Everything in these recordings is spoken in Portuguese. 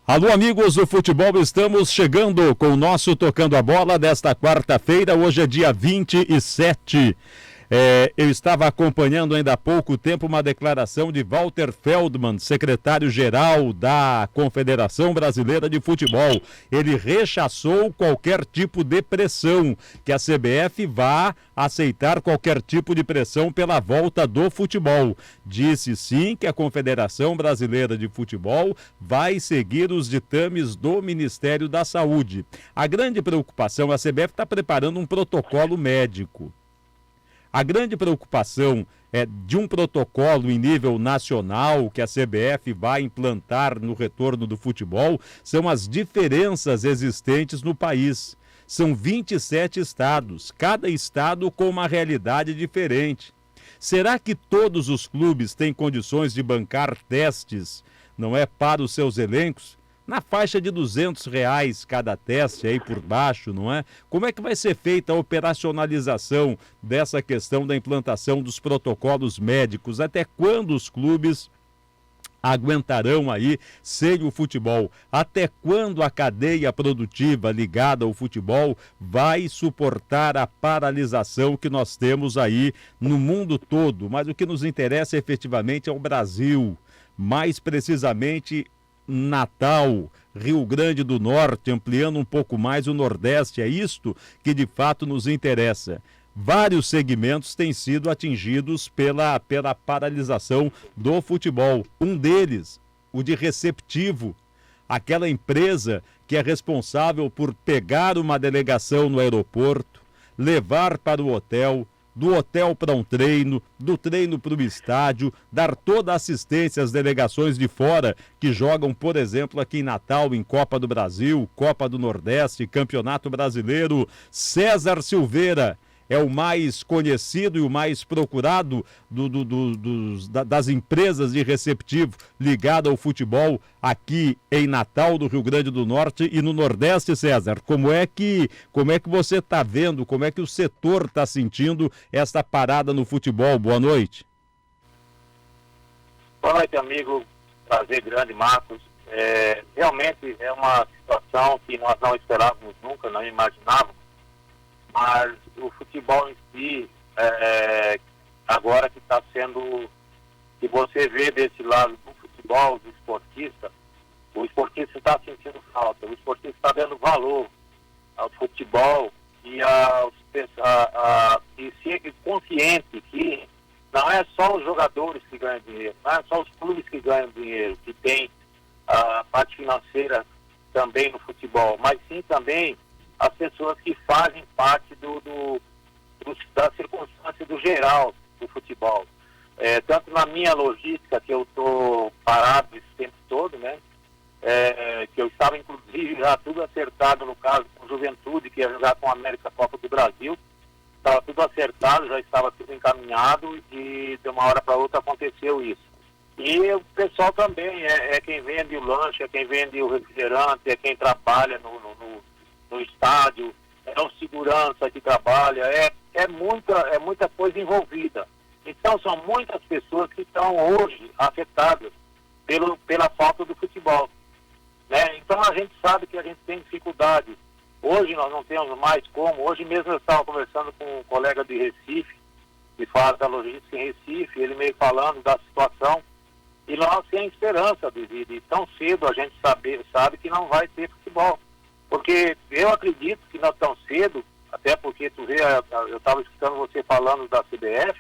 Alô, amigos do futebol, estamos chegando com o nosso Tocando a Bola desta quarta-feira. Hoje é dia 27. Eu estava acompanhando ainda há pouco tempo uma declaração de Walter Feldman, secretário-geral da Confederação Brasileira de Futebol. Ele rechaçou qualquer tipo de pressão, que a CBF vá aceitar qualquer tipo de pressão pela volta do futebol. Disse sim que a Confederação Brasileira de Futebol vai seguir os ditames do Ministério da Saúde. A grande preocupação, a CBF está preparando um protocolo médico. A grande preocupação é de um protocolo em nível nacional que a CBF vai implantar no retorno do futebol são as diferenças existentes no país. São 27 estados, cada estado com uma realidade diferente. Será que todos os clubes têm condições de bancar testes, não é, para os seus elencos? Na faixa de R$200 cada teste aí por baixo, não é? Como é que vai ser feita a operacionalização dessa questão da implantação dos protocolos médicos? Até quando os clubes aguentarão aí sem o futebol? Até quando a cadeia produtiva ligada ao futebol vai suportar a paralisação que nós temos aí no mundo todo? Mas o que nos interessa efetivamente é o Brasil, mais precisamente Natal, Rio Grande do Norte, ampliando um pouco mais o Nordeste. É isto que de fato nos interessa. Vários segmentos têm sido atingidos pela paralisação do futebol. Um deles, o de receptivo, aquela empresa que é responsável por pegar uma delegação no aeroporto, levar para o hotel, do hotel para um treino, do treino para o estádio, dar toda a assistência às delegações de fora que jogam, por exemplo, aqui em Natal, em Copa do Brasil, Copa do Nordeste, Campeonato Brasileiro. César Silveira é o mais conhecido e o mais procurado das empresas de receptivo ligado ao futebol aqui em Natal, do Rio Grande do Norte e no Nordeste. César, como é que você está vendo, como é que o setor está sentindo essa parada no futebol? Boa noite. Boa noite, amigo. Prazer grande, Marcos. Realmente é uma situação que nós não esperávamos nunca, não imaginávamos. Mas o futebol em si, agora que está sendo, que você vê desse lado do futebol, do esportista, o esportista está sentindo falta, o esportista está dando valor ao futebol e ser consciente que não é só os jogadores que ganham dinheiro, não é só os clubes que ganham dinheiro, que tem a parte financeira também no futebol, mas sim também as pessoas que fazem parte da circunstância do geral do futebol. Tanto na minha logística, que eu estou parado esse tempo todo, né? Que eu estava, inclusive, já tudo acertado, no caso, com Juventude, que ia jogar com a América Copa do Brasil. Estava tudo acertado, já estava tudo encaminhado e de uma hora para outra aconteceu isso. E o pessoal também é quem vende o lanche, é quem vende o refrigerante, é quem trabalha no estádio, é o segurança que trabalha, é muita coisa envolvida. Então são muitas pessoas que estão hoje afetadas pela falta do futebol, né? Então a gente sabe que a gente tem dificuldade. Hoje nós não temos mais como. Hoje mesmo eu estava conversando com um colega de Recife, que faz a logística em Recife, ele meio falando da situação, e nós sem esperança de tão cedo a gente sabe que não vai ter futebol. Porque eu acredito que não tão cedo, até porque tu vê, eu estava escutando você falando da CBF,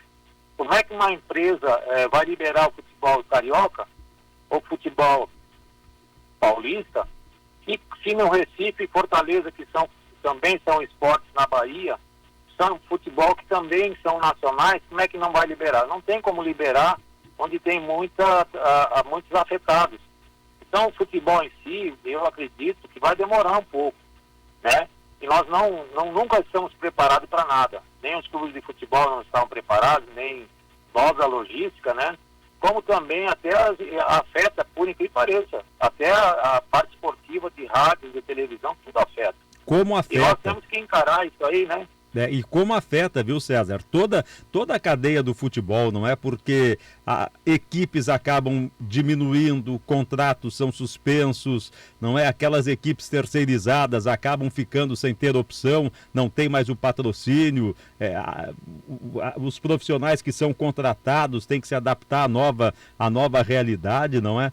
como é que uma empresa vai liberar o futebol carioca, ou futebol paulista, e se no Recife e Fortaleza, que também são esportes na Bahia, são futebol que também são nacionais, como é que não vai liberar? Não tem como liberar onde tem muitos afetados. Então, o futebol em si, eu acredito que vai demorar um pouco, né? E nós nunca estamos preparados para nada. Nem os clubes de futebol não estão preparados, nem nós, a logística, né? Como também até afeta, por incrível que pareça, até a parte esportiva de rádio, de televisão, tudo afeta. Como afeta? E nós temos que encarar isso aí, né? E como afeta, viu, César? Toda a cadeia do futebol, não é? Porque equipes acabam diminuindo, contratos são suspensos, não é? Aquelas equipes terceirizadas acabam ficando sem ter opção, não tem mais o patrocínio, os profissionais que são contratados têm que se adaptar à nova realidade, não é?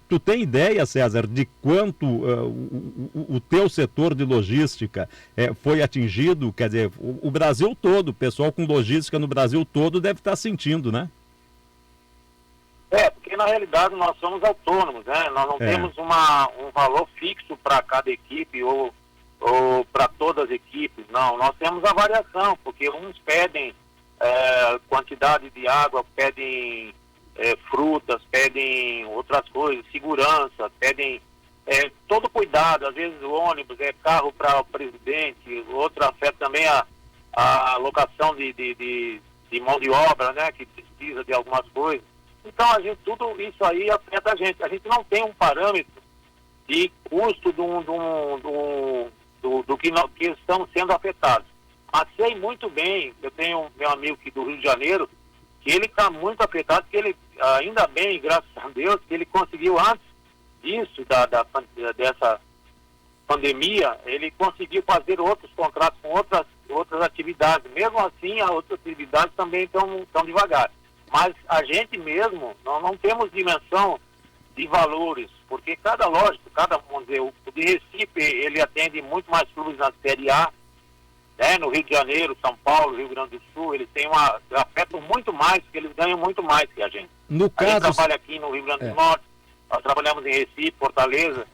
Tu tem ideia, César, de quanto o teu setor de logística foi atingido? Quer dizer, o Brasil todo, o pessoal com logística no Brasil todo deve estar sentindo, né? Porque na realidade nós somos autônomos, né? Nós não temos um valor fixo para cada equipe ou para todas as equipes, não. Nós temos a variação, porque uns pedem quantidade de água, pedem frutas, pedem outras coisas, segurança, pedem todo cuidado, às vezes o ônibus carro para o presidente, outro afeta também a alocação de mão de obra, né, que precisa de algumas coisas. Então tudo isso aí afeta a gente. A gente não tem um parâmetro de custo do que estamos sendo afetados. Mas sei muito bem, eu tenho meu amigo aqui do Rio de Janeiro, que ele está muito afetado, que ele, ainda bem, graças a Deus, que ele conseguiu antes disso, dessa pandemia, ele conseguiu fazer outros contratos com outras atividades. Mesmo assim, as outras atividades também estão devagar. Mas a gente mesmo, nós não temos dimensão de valores, porque vamos dizer, o de Recife, ele atende muito mais clubes na Série A, né? No Rio de Janeiro, São Paulo, Rio Grande do Sul, eles têm afetam muito mais, porque eles ganham muito mais que a gente. A gente trabalha aqui no Rio Grande do Norte, nós trabalhamos em Recife, Fortaleza,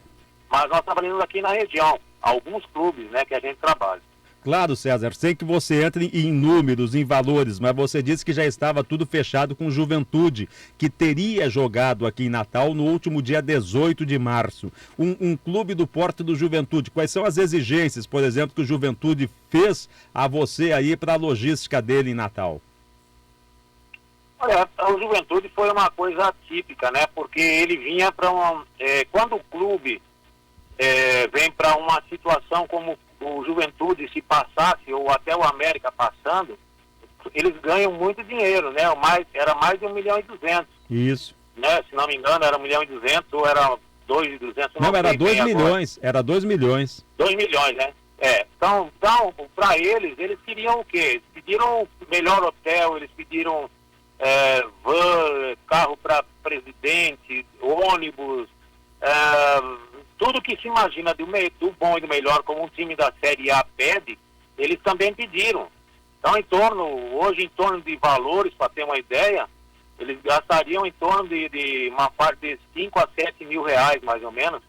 mas nós trabalhamos aqui na região, alguns clubes, né, que a gente trabalha. Claro, César, sei que você entra em números, em valores, mas você disse que já estava tudo fechado com Juventude, que teria jogado aqui em Natal no último dia 18 de março. Um clube do porte do Juventude, quais são as exigências, por exemplo, que o Juventude fez a você aí para a logística dele em Natal? Olha, o Juventude foi uma coisa atípica, né? Porque ele vinha para quando o clube vem para uma situação como o Juventude se passasse, ou até o América passando, eles ganham muito dinheiro, né? Era mais de 1,2 milhão. Isso. Né? Se não me engano, era 1,2 milhão ou era 2,2 milhões. Não, era 2 milhões. Agora. Era 2 milhões. 2 milhões, né? Então para eles queriam o quê? Eles pediram melhor hotel, eles pediram van, carro para presidente, ônibus, tudo que se imagina do bom e do melhor, como um time da Série A pede, eles também pediram. Então, hoje, em torno de valores, para ter uma ideia, eles gastariam em torno de uma parte de 5 a 7 mil reais, mais ou menos,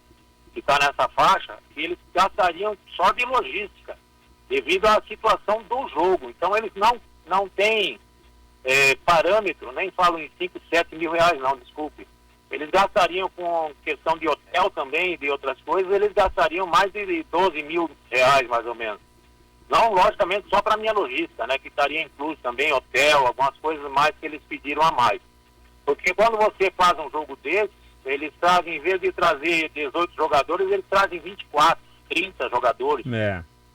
que está nessa faixa, e eles gastariam só de logística, devido à situação do jogo. Então, eles não têm parâmetro, nem falam em 5, 7 mil reais, não, desculpe. Eles gastariam com questão de hotel também, de outras coisas, eles gastariam mais de 12 mil reais, mais ou menos. Não, logicamente, só para a minha logística, né, que estaria incluso também hotel, algumas coisas mais que eles pediram a mais. Porque quando você faz um jogo desses, eles trazem, em vez de trazer 18 jogadores, eles trazem 24, 30 jogadores.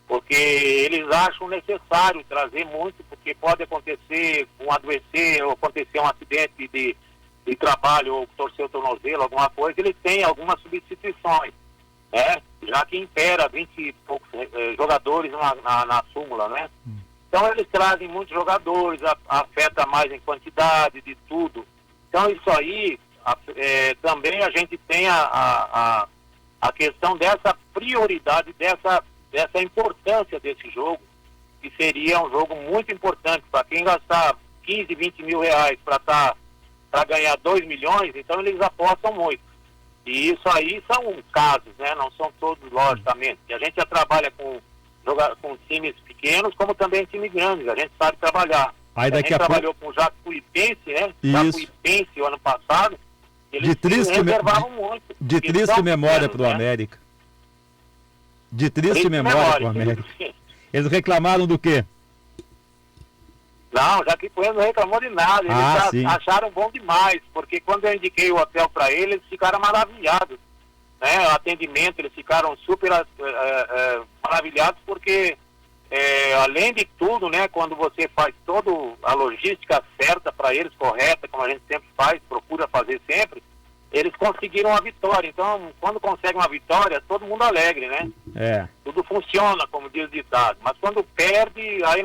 Porque eles acham necessário trazer muito, porque pode acontecer um adoecer, ou acontecer um acidente de trabalho, ou torcer o tornozelo, alguma coisa, eles têm algumas substituições, né? Já que impera 20 e poucos jogadores na súmula, né? Então eles trazem muitos jogadores, afeta mais em quantidade de tudo. Então isso aí, também a gente tem a questão dessa prioridade, dessa importância desse jogo, que seria um jogo muito importante para quem gastar 15, 20 mil reais para ganhar 2 milhões, então eles apostam muito. E isso aí são casos, né? Não são todos, logicamente. E a gente já trabalha com times pequenos, como também times grandes. A gente sabe trabalhar. Aí a gente trabalhou com o Jacuipense, né? Jacuipense o ano passado. Eles reservavam muito. De triste memória para o América. De triste memória para o América. Eles reclamaram do quê? Não, Jacuipense não reclamou de nada. Eles acharam bom demais, porque quando eu indiquei o hotel para eles ficaram maravilhados. Né? O atendimento, eles ficaram super maravilhados, porque além de tudo, né, quando você faz toda a logística certa para eles, correta, como a gente sempre faz, procura fazer sempre, eles conseguiram a vitória. Então, quando conseguem uma vitória, todo mundo alegre, né? Tudo funciona, como diz o ditado. Mas quando perde, aí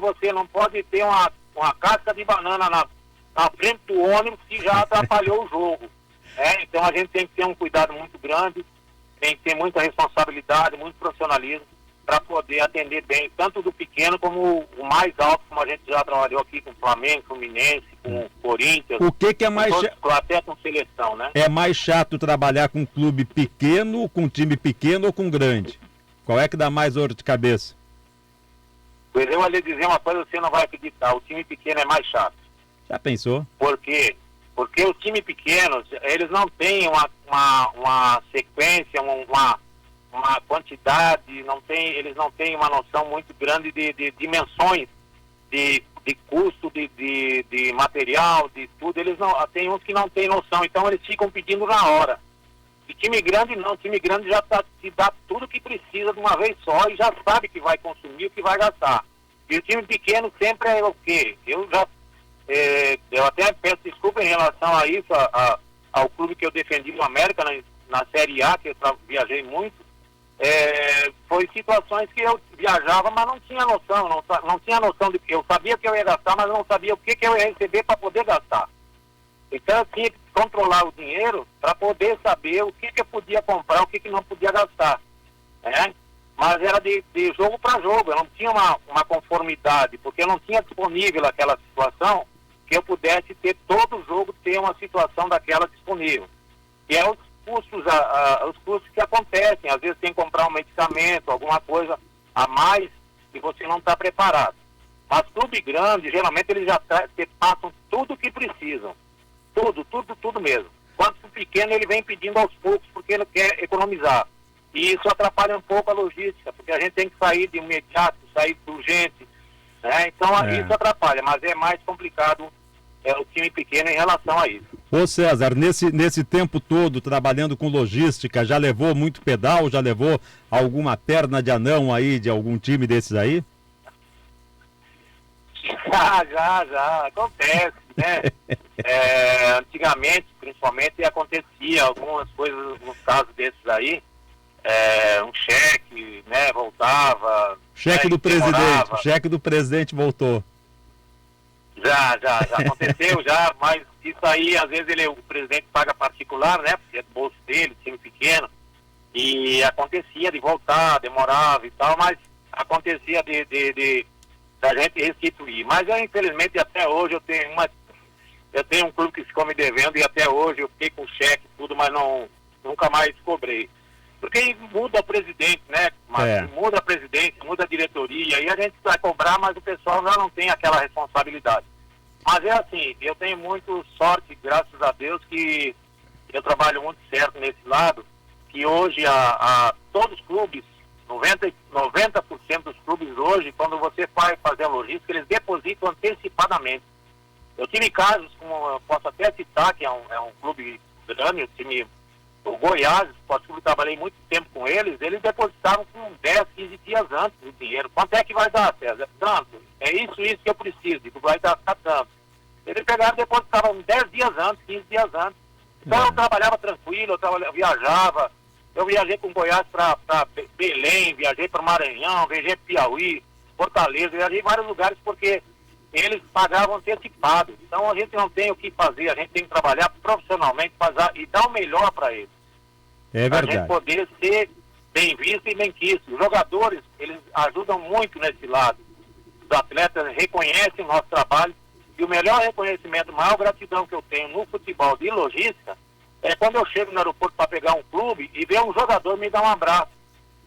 você não pode ter uma casca de banana na frente do ônibus que já atrapalhou o jogo. Então a gente tem que ter um cuidado muito grande, tem que ter muita responsabilidade, muito profissionalismo para poder atender bem, tanto do pequeno como o mais alto, como a gente já trabalhou aqui com o Flamengo, Fluminense, com o Corinthians. O que é mais até com seleção, né? É mais chato trabalhar com um clube pequeno, com um time pequeno ou com grande? Qual é que dá mais dor de cabeça? Pois eu vou lhe dizer uma coisa, você não vai acreditar, o time pequeno é mais chato. Já pensou? Por quê? Porque os times pequenos, eles não têm uma sequência, uma quantidade, eles não têm uma noção muito grande de dimensões, de custo, de material, de tudo. Eles não, tem uns que não têm noção, então eles ficam pedindo na hora. E time grande não, time grande já te dá tudo que precisa de uma vez só e já sabe que vai consumir, o que vai gastar. E o time pequeno sempre é o quê? Eu até peço desculpa em relação a isso, ao clube que eu defendi no América, na Série A, que eu viajei muito. Foi situações que eu viajava, mas não tinha noção, não tinha noção de que eu sabia que eu ia gastar, mas não sabia o que eu ia receber para poder gastar. Então eu tinha que controlar o dinheiro para poder saber o que eu podia comprar, o que não podia gastar. Mas era de jogo para jogo, eu não tinha uma conformidade, porque eu não tinha disponível aquela situação que eu pudesse ter todo jogo ter uma situação daquela disponível. E é os custos que acontecem, às vezes tem que comprar um medicamento, alguma coisa a mais e você não está preparado. Mas clube grande, geralmente eles já passam tudo o que precisam. Tudo mesmo. Quanto o pequeno ele vem pedindo aos poucos porque ele quer economizar. E isso atrapalha um pouco a logística, porque a gente tem que sair de imediato, sair urgente, né? Então isso atrapalha, mas é mais complicado o time pequeno em relação a isso. Ô César, nesse tempo todo trabalhando com logística, já levou muito pedal, já levou alguma perna de anão aí de algum time desses aí? Já, acontece, né? Antigamente, principalmente, acontecia algumas coisas nos casos desses aí, um cheque, né, voltava. Cheque do presidente, cheque do presidente voltou. Já aconteceu, mas isso aí, às vezes, o presidente paga particular, né, porque é do bolso dele, time pequeno, e acontecia de voltar, demorava e tal, mas acontecia da gente restituir. Mas eu, infelizmente, até hoje eu tenho um clube que ficou me devendo e até hoje eu fiquei com cheque e tudo, mas nunca mais cobrei. Porque muda o presidente, né? Muda a presidência, muda a diretoria, e a gente vai cobrar, mas o pessoal já não tem aquela responsabilidade. Mas é assim, eu tenho muito sorte, graças a Deus, que eu trabalho muito certo nesse lado, que hoje todos os clubes, 90% dos clubes hoje, quando você vai fazer a logística, eles depositam antecipadamente. Eu tive casos, como eu posso até citar, que é um clube grande, o Goiás, eu trabalhei muito tempo com eles depositavam com 10, 15 dias antes o dinheiro. Quanto é que vai dar, César? Tanto. É isso que eu preciso, que vai dar tanto. Eles pegaram e depositavam 10 dias antes, 15 dias antes. Então eu trabalhava tranquilo, eu viajava. Eu viajei com Goiás para Belém, viajei para Maranhão, viajei para Piauí, Fortaleza, viajei em vários lugares porque eles pagavam antecipado. Então a gente não tem o que fazer, a gente tem que trabalhar profissionalmente e dar o melhor para eles. É verdade. Para a gente poder ser bem visto e bem quisto. Os jogadores, eles ajudam muito nesse lado. Os atletas reconhecem o nosso trabalho e o melhor reconhecimento, a maior gratidão que eu tenho no futebol de logística é quando eu chego no aeroporto para pegar um clube e ver um jogador me dar um abraço,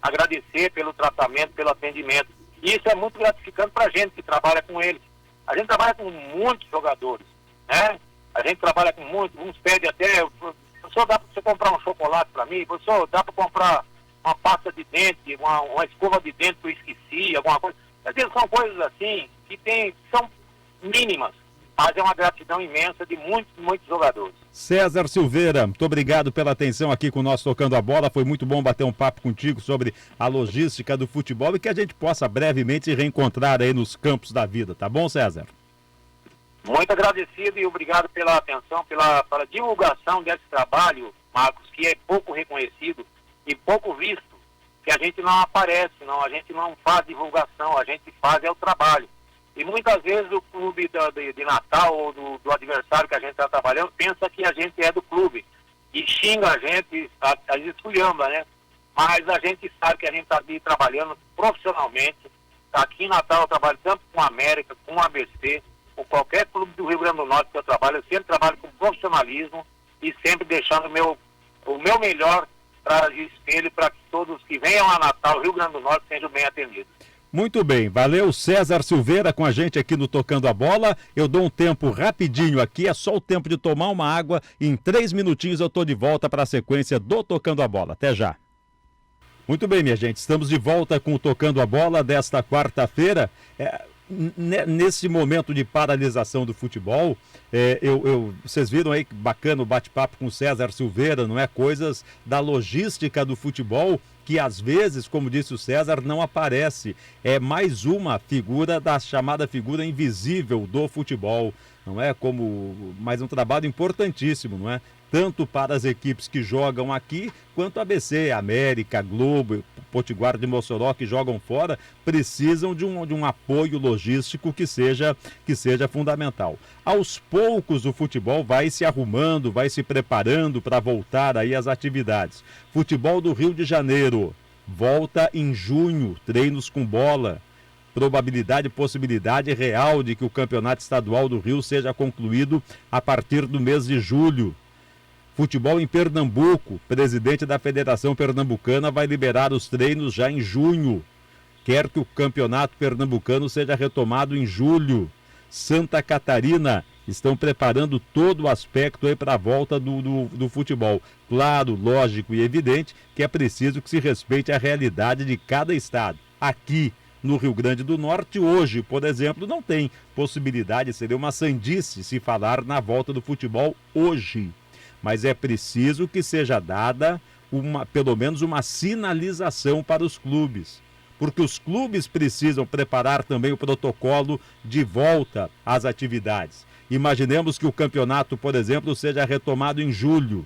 agradecer pelo tratamento, pelo atendimento. E isso é muito gratificante para a gente que trabalha com eles. A gente trabalha com muitos jogadores, né? A gente trabalha com muitos, uns pedem até, professor, dá para você comprar um chocolate para mim? Professor, dá para comprar uma pasta de dente, uma escova de dente que eu esqueci, alguma coisa. Às vezes são coisas assim que são mínimas, mas é uma gratidão imensa de muitos jogadores. César Silveira, muito obrigado pela atenção aqui com o nosso Tocando a Bola. Foi muito bom bater um papo contigo sobre a logística do futebol e que a gente possa brevemente se reencontrar aí nos campos da vida, tá bom, César? Muito agradecido e obrigado pela atenção, pela divulgação desse trabalho, Marcos, que é pouco reconhecido e pouco visto, que a gente não aparece, a gente não faz divulgação, a gente faz o trabalho. E muitas vezes o clube de Natal ou do adversário que a gente está trabalhando pensa que a gente é do clube e xinga a gente, a gente esculhamba, né? Mas a gente sabe que a gente está ali trabalhando profissionalmente. Aqui em Natal eu trabalho tanto com a América, com o ABC, com qualquer clube do Rio Grande do Norte que eu sempre trabalho com profissionalismo e sempre deixando o meu melhor para espelho para que todos que venham a Natal, Rio Grande do Norte, sejam bem atendidos. Muito bem, valeu César Silveira com a gente aqui no Tocando a Bola. Eu dou um tempo rapidinho aqui, é só o tempo de tomar uma água. Em 3 minutinhos eu estou de volta para a sequência do Tocando a Bola. Até já. Muito bem, minha gente, estamos de volta com o Tocando a Bola desta quarta-feira. Nesse momento de paralisação do futebol, vocês viram aí que bacana o bate-papo com o César Silveira, não é? Coisas da logística do futebol que às vezes, como disse o César, não aparece. É mais uma figura da chamada figura invisível do futebol, não é? Como mais um trabalho importantíssimo, não é? Tanto para as equipes que jogam aqui, quanto a ABC, América, Globo, Potiguar de Mossoró, que jogam fora, precisam de um apoio logístico que seja fundamental. Aos poucos o futebol vai se arrumando, vai se preparando para voltar aí às atividades. Futebol do Rio de Janeiro volta em junho, treinos com bola. Possibilidade real de que o Campeonato Estadual do Rio seja concluído a partir do mês de julho. Futebol em Pernambuco, presidente da Federação Pernambucana vai liberar os treinos já em junho. Quer que o campeonato pernambucano seja retomado em julho. Santa Catarina estão preparando todo o aspecto aí para a volta do futebol. Claro, lógico e evidente que é preciso que se respeite a realidade de cada estado. Aqui no Rio Grande do Norte, hoje, por exemplo, não tem possibilidade, seria uma sandice se falar na volta do futebol hoje. Mas é preciso que seja dada pelo menos uma sinalização para os clubes. Porque os clubes precisam preparar também o protocolo de volta às atividades. Imaginemos que o campeonato, por exemplo, seja retomado em julho.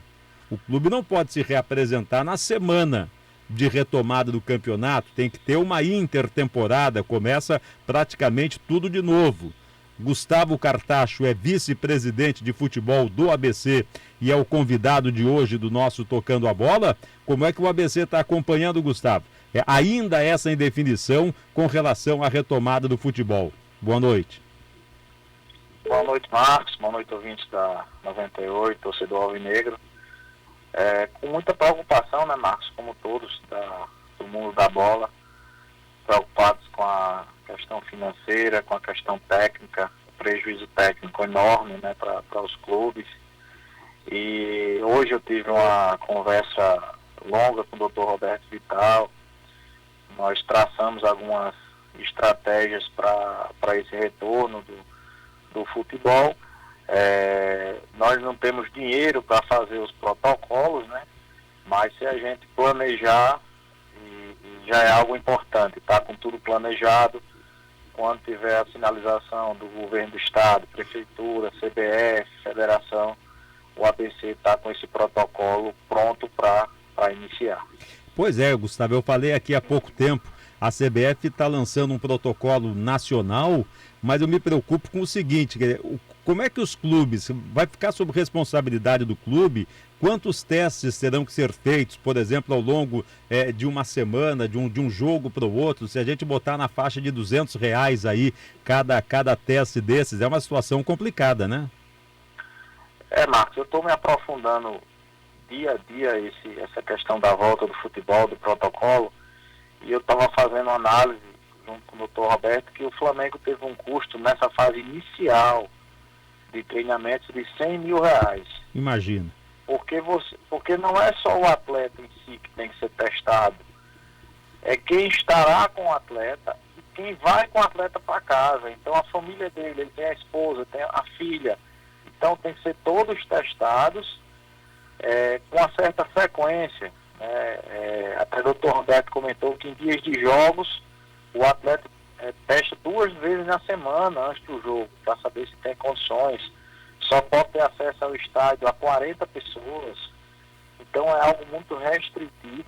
O clube não pode se reapresentar na semana de retomada do campeonato, tem que ter uma intertemporada, começa praticamente tudo de novo. Gustavo Cartacho é vice-presidente de futebol do ABC e é o convidado de hoje do nosso Tocando a Bola. Como é que o ABC está acompanhando, Gustavo? Ainda essa indefinição com relação à retomada do futebol. Boa noite. Boa noite, Marcos. Boa noite, ouvintes da 98, torcedor alvinegro. Com muita preocupação, né, Marcos, como todos do mundo da bola, preocupados com a questão financeira, com a questão técnica, o prejuízo técnico enorme, né, para os clubes. E hoje eu tive uma conversa longa com o Dr. Roberto Vital. Nós traçamos algumas estratégias para esse retorno do futebol. Nós não temos dinheiro para fazer os protocolos, né? Mas se a gente planejar, já é algo importante, tá com tudo planejado. Quando tiver a sinalização do governo do estado, prefeitura, CBF, federação, o ABC está com esse protocolo pronto para iniciar. Pois é, Gustavo, eu falei aqui há pouco tempo, a CBF está lançando um protocolo nacional, mas eu me preocupo com o seguinte, como é que os clubes, vai ficar sob responsabilidade do clube, quantos testes terão que ser feitos, por exemplo, ao longo de uma semana, de um jogo para o outro, se a gente botar na faixa de R$200 aí, cada teste desses, é uma situação complicada, né? Marcos, eu estou me aprofundando dia a dia essa questão da volta do futebol, do protocolo, e eu estava fazendo análise junto com o Dr. Roberto que o Flamengo teve um custo nessa fase inicial de treinamentos de R$100 mil. Imagina. Porque não é só o atleta em si que tem que ser testado, é quem estará com o atleta e quem vai com o atleta para casa. Então a família dele, ele tem a esposa, tem a filha. Então tem que ser todos testados com uma certa frequência. Até o doutor Roberto comentou que em dias de jogos o atleta testa 2 vezes na semana antes do jogo, para saber se tem condições. Só pode ter acesso ao estádio a 40 pessoas. Então é algo muito restritivo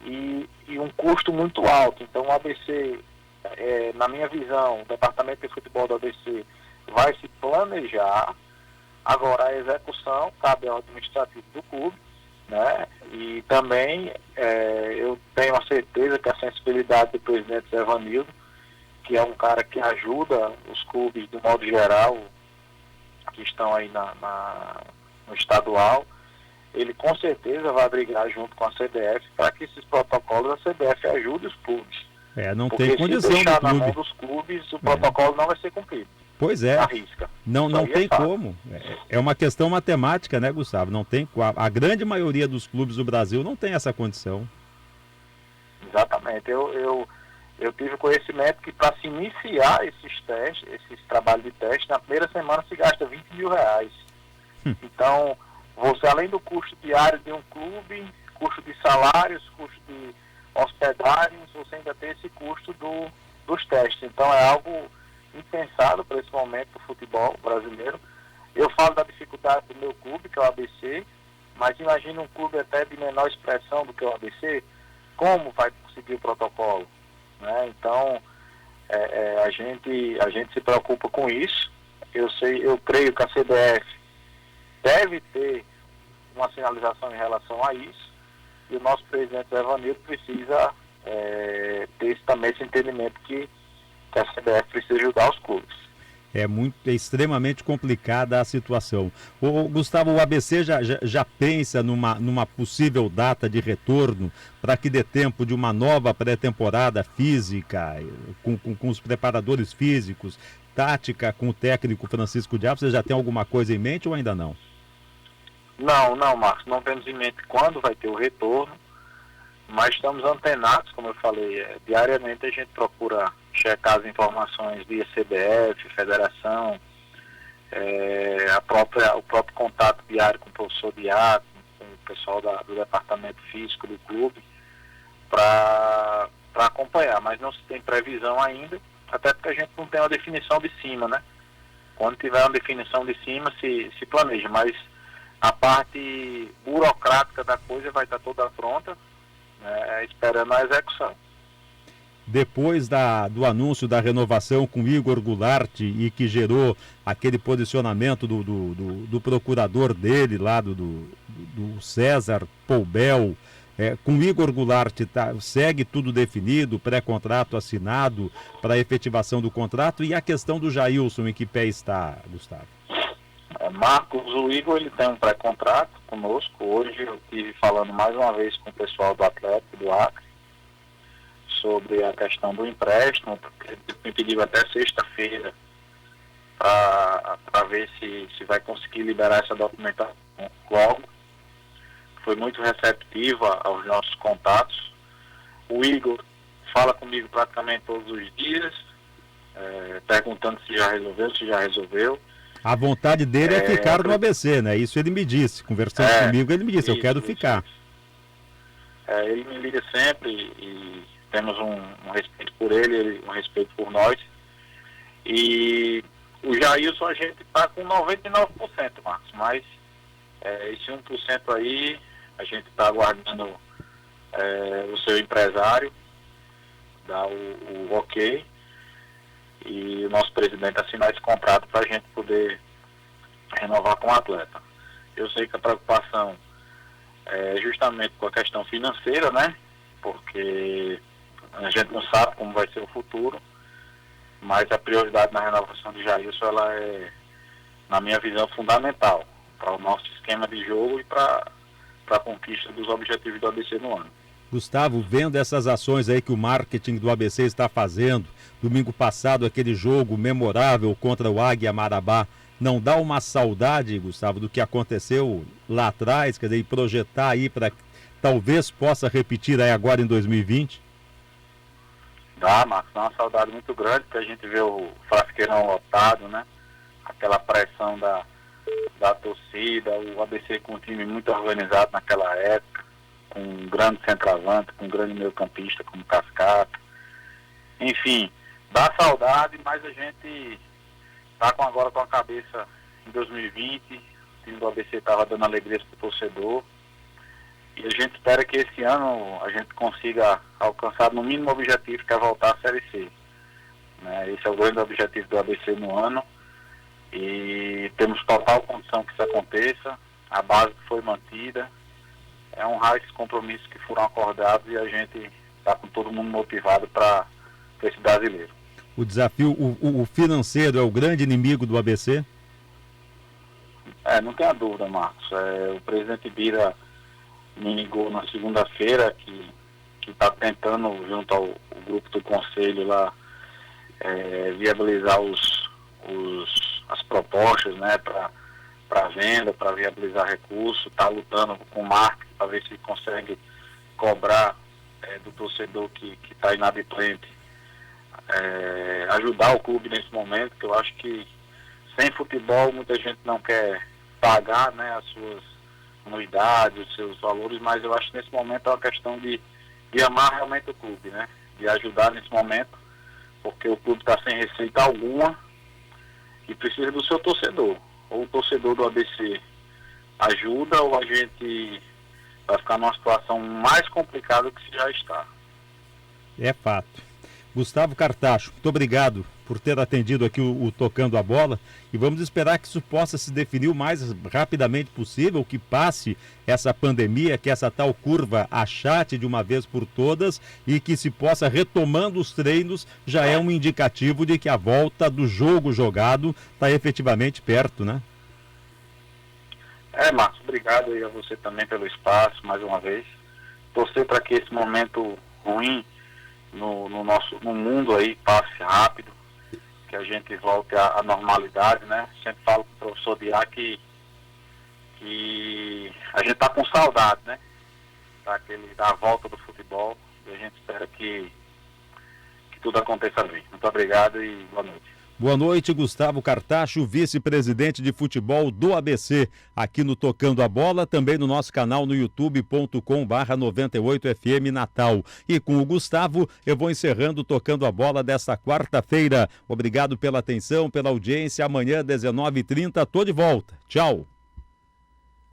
e um custo muito alto. Então o ABC, na minha visão, o Departamento de Futebol do ABC vai se planejar. Agora a execução cabe ao administrativo do clube, né? E também eu tenho a certeza que a sensibilidade do presidente Zé Vanildo, que é um cara que ajuda os clubes do modo geral que estão aí no estadual, ele com certeza vai brigar junto com a CBF para que esses protocolos a CBF ajude os clubes. Não porque tem condição se deixar do na clube. mão dos clubes, o protocolo não vai ser cumprido. Pois é. Arrisca. Não tem como. É uma questão matemática, né, Gustavo? Não tem. A grande maioria dos clubes do Brasil não tem essa condição. Exatamente. Eu tive conhecimento que para se iniciar esses testes, esses trabalhos de teste, na primeira semana se gasta R$20 mil. Então, você, além do custo diário de um clube, custo de salários, custo de hospedagens, você ainda tem esse custo dos testes. Então, é algo impensado para esse momento do futebol brasileiro. Eu falo da dificuldade do meu clube, que é o ABC, mas imagina um clube até de menor expressão do que o ABC, como vai conseguir o protocolo? Né? Então, a gente se preocupa com isso. Eu creio que a CBF deve ter uma sinalização em relação a isso, e o nosso presidente Zé Vanildo precisa ter também esse entendimento que a CBF precisa ajudar os clubes. É extremamente complicada a situação. Gustavo, o ABC já pensa numa possível data de retorno para que dê tempo de uma nova pré-temporada física, com os preparadores físicos, tática com o técnico Francisco Diabo? Você já tem alguma coisa em mente ou ainda não? Não, Marcos, não temos em mente quando vai ter o retorno, mas estamos antenados, como eu falei, diariamente a gente procura checar as informações via CBF, Federação, o próprio contato diário com o professor Diaco, com o pessoal do departamento físico do clube, para acompanhar, mas não se tem previsão ainda, até porque a gente não tem uma definição de cima, né? Quando tiver uma definição de cima, se planeja, mas a parte burocrática da coisa vai estar toda pronta, esperando a execução. Depois do anúncio da renovação com Igor Goulart e que gerou aquele posicionamento do procurador dele lá, do César Poubel, com Igor Goulart segue tudo definido, pré-contrato assinado para a efetivação do contrato, e a questão do Jailson, em que pé está, Gustavo? Marcos, o Igor ele tem um pré-contrato conosco. Hoje eu estive falando mais uma vez com o pessoal do Atlético do Acre sobre a questão do empréstimo, porque ele me pediu até sexta-feira para ver se vai conseguir liberar essa documentação logo. Foi muito receptiva aos nossos contatos. O Igor fala comigo praticamente todos os dias, perguntando se já resolveu. A vontade dele é ficar no ABC, né? Isso ele me disse, conversando comigo, ele me disse, eu quero ficar. Ele me liga sempre e temos um respeito por ele, um respeito por nós. E o Jailson a gente está com 99%, Marcos, mas esse 1% aí a gente está aguardando o seu empresário dar o ok e o nosso presidente assinar esse contrato para a gente poder renovar com o atleta. Eu sei que a preocupação é justamente com a questão financeira, né? Porque a gente não sabe como vai ser o futuro, mas a prioridade na renovação de Jailson, ela é, na minha visão, fundamental para o nosso esquema de jogo e para a conquista dos objetivos do ABC no ano. Gustavo, vendo essas ações aí que o marketing do ABC está fazendo, domingo passado aquele jogo memorável contra o Águia Marabá, não dá uma saudade, Gustavo, do que aconteceu lá atrás, quer dizer, e projetar aí para talvez possa repetir aí agora em 2020? Dá, Marcos, dá uma saudade muito grande, porque a gente vê o Frasqueirão lotado, né? Aquela pressão da torcida, o ABC com um time muito organizado naquela época, com um grande centroavante, com um grande meio-campista como Cascata. Enfim, dá saudade, mas a gente está agora com a cabeça em 2020, o time do ABC estava dando alegria para o torcedor, e a gente espera que esse ano a gente consiga alcançar no mínimo objetivo, que é voltar à Série C. Né? Esse é o grande objetivo do ABC no ano, e temos total condição que isso aconteça, a base foi mantida, é honrar esses compromissos que foram acordados e a gente está com todo mundo motivado para esse brasileiro. O desafio, o financeiro é o grande inimigo do ABC? Não tenha dúvida, Marcos. O presidente Bira me ligou na segunda-feira que está tentando, junto ao grupo do conselho lá, viabilizar as propostas, né, para venda, para viabilizar recursos, está lutando com o marketing para ver se consegue cobrar do torcedor que está inadimplente, ajudar o clube nesse momento, que eu acho que sem futebol muita gente não quer pagar, né, as suas anuidades, os seus valores, mas eu acho que nesse momento é uma questão de amar realmente o clube, né, de ajudar nesse momento, porque o clube está sem receita alguma e precisa do seu torcedor. Ou o torcedor do ABC ajuda, ou a gente vai ficar numa situação mais complicada do que se já está. É fato. Gustavo Cartacho, muito obrigado por ter atendido aqui o Tocando a Bola, e vamos esperar que isso possa se definir o mais rapidamente possível, que passe essa pandemia, que essa tal curva achate de uma vez por todas e que se possa, retomando os treinos, já é um indicativo de que a volta do jogo jogado está efetivamente perto, né? Marcos, obrigado aí a você também pelo espaço, mais uma vez. Torcer para que esse momento ruim no mundo aí passe rápido, que a gente volte à normalidade, né? Sempre falo com o professor Diá que a gente está com saudade, né? Da volta do futebol, e a gente espera que tudo aconteça bem. Muito obrigado e boa noite. Boa noite, Gustavo Cartacho, vice-presidente de futebol do ABC, aqui no Tocando a Bola, também no nosso canal no youtube.com/98FM Natal. E com o Gustavo, eu vou encerrando o Tocando a Bola desta quarta-feira. Obrigado pela atenção, pela audiência. Amanhã, 19h30, tô de volta. Tchau.